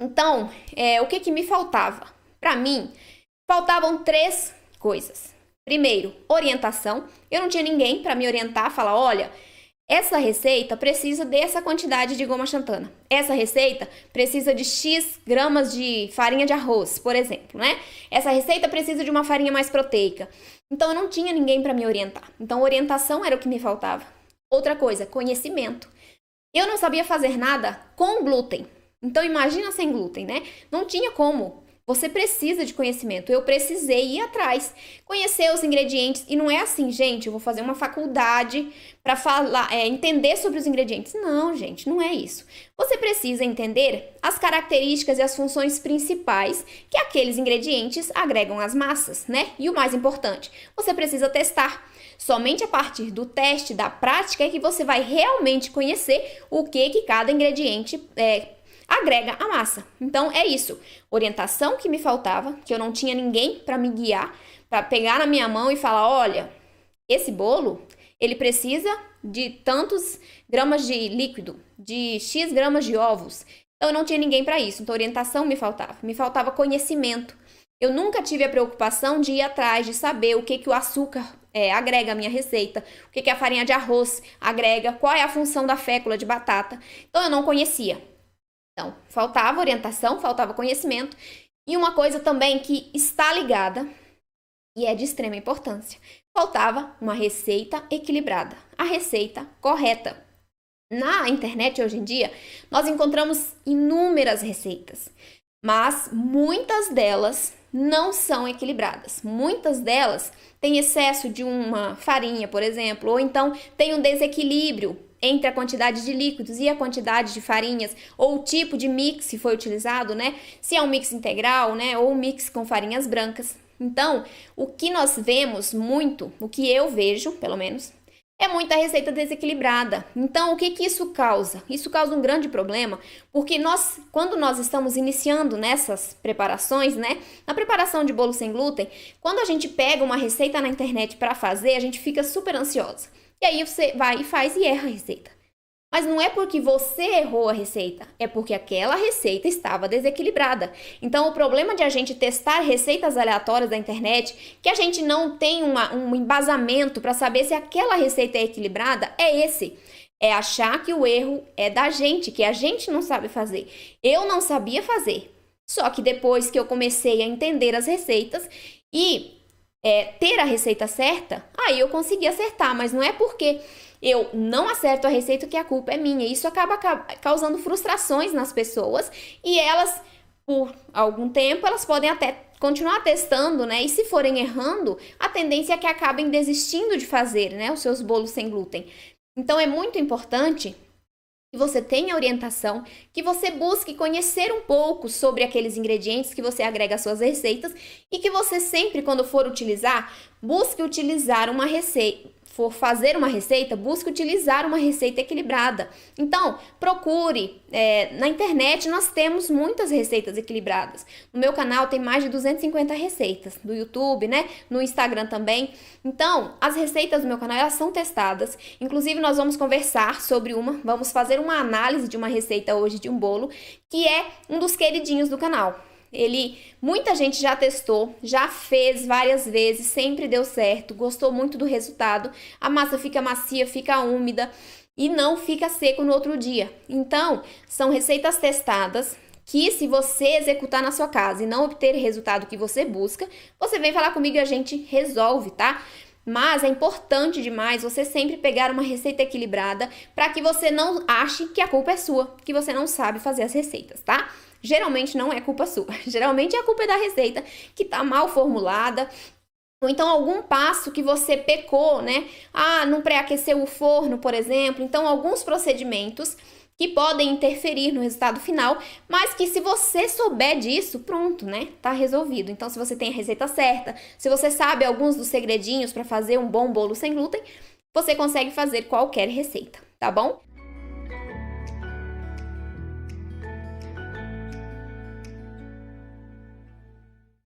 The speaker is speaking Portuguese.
Então, o que que me faltava? Para mim, faltavam 3 coisas. Primeiro, orientação. Eu não tinha ninguém para me orientar, falar, olha, essa receita precisa dessa quantidade de goma xantana. Essa receita precisa de X gramas de farinha de arroz, por exemplo, né? Essa receita precisa de uma farinha mais proteica. Então, eu não tinha ninguém para me orientar. Então, orientação era o que me faltava. Outra coisa, conhecimento. Eu não sabia fazer nada com glúten. Então, imagina sem glúten, né? Não tinha como. Você precisa de conhecimento. Eu precisei ir atrás, conhecer os ingredientes. E não é assim, gente, eu vou fazer uma faculdade para falar, entender sobre os ingredientes. Não, gente, não é isso. Você precisa entender as características e as funções principais que aqueles ingredientes agregam às massas, né? E o mais importante, você precisa testar. Somente a partir do teste, da prática, é que você vai realmente conhecer o que cada ingrediente agrega a massa. Então, é isso. Orientação que me faltava, que eu não tinha ninguém para me guiar, para pegar na minha mão e falar, olha, esse bolo, ele precisa de tantos gramas de líquido, de X gramas de ovos. Então, eu não tinha ninguém para isso. Então, orientação me faltava. Me faltava conhecimento. Eu nunca tive a preocupação de ir atrás, de saber o que o açúcar agrega à minha receita, o que a farinha de arroz agrega, qual é a função da fécula de batata. Então, eu não conhecia. Então, faltava orientação, faltava conhecimento. E uma coisa também que está ligada e é de extrema importância. Faltava uma receita equilibrada, a receita correta. Na internet, hoje em dia, nós encontramos inúmeras receitas, mas muitas delas não são equilibradas. Muitas delas têm excesso de uma farinha, por exemplo, ou então tem um desequilíbrio entre a quantidade de líquidos e a quantidade de farinhas, ou o tipo de mix que foi utilizado, né? Se é um mix integral, né? Ou um mix com farinhas brancas. Então, o que nós vemos muito, o que eu vejo, pelo menos, é muita receita desequilibrada. Então, o que isso causa? Isso causa um grande problema, porque quando nós estamos iniciando nessas preparações, né? Na preparação de bolo sem glúten, quando a gente pega uma receita na internet para fazer, a gente fica super ansiosa. E aí você vai e faz e erra a receita. Mas não é porque você errou a receita, é porque aquela receita estava desequilibrada. Então, o problema de a gente testar receitas aleatórias da internet, que a gente não tem um embasamento para saber se aquela receita é equilibrada, é esse. É achar que o erro é da gente, que a gente não sabe fazer. Eu não sabia fazer. Só que depois que eu comecei a entender as receitas e ter a receita certa, aí eu consegui acertar, mas não é porque eu não acerto a receita que a culpa é minha. Isso acaba causando frustrações nas pessoas e elas, por algum tempo, elas podem até continuar testando, né? E se forem errando, a tendência é que acabem desistindo de fazer, né, os seus bolos sem glúten. Então, é muito importante que você tenha orientação, que você busque conhecer um pouco sobre aqueles ingredientes que você agrega às suas receitas e que você sempre, quando for utilizar, busque utilizar uma receita. For fazer uma receita, busque utilizar uma receita equilibrada. Então, procure. Na internet nós temos muitas receitas equilibradas. No meu canal tem mais de 250 receitas. No YouTube, né? No Instagram também. Então, as receitas do meu canal, elas são testadas. Inclusive, nós vamos conversar sobre vamos fazer uma análise de uma receita hoje de um bolo, que é um dos queridinhos do canal. Muita gente já testou, já fez várias vezes, sempre deu certo, gostou muito do resultado. A massa fica macia, fica úmida e não fica seco no outro dia. Então, são receitas testadas que, se você executar na sua casa e não obter o resultado que você busca, você vem falar comigo e a gente resolve, tá? Mas é importante demais você sempre pegar uma receita equilibrada para que você não ache que a culpa é sua, que você não sabe fazer as receitas, tá? Geralmente não é culpa sua, geralmente a culpa é da receita que tá mal formulada, ou então algum passo que você pecou, né? Não pré-aqueceu o forno, por exemplo. Então, alguns procedimentos que podem interferir no resultado final, mas que, se você souber disso, pronto, né? Tá resolvido. Então, se você tem a receita certa, se você sabe alguns dos segredinhos para fazer um bom bolo sem glúten, você consegue fazer qualquer receita, tá bom?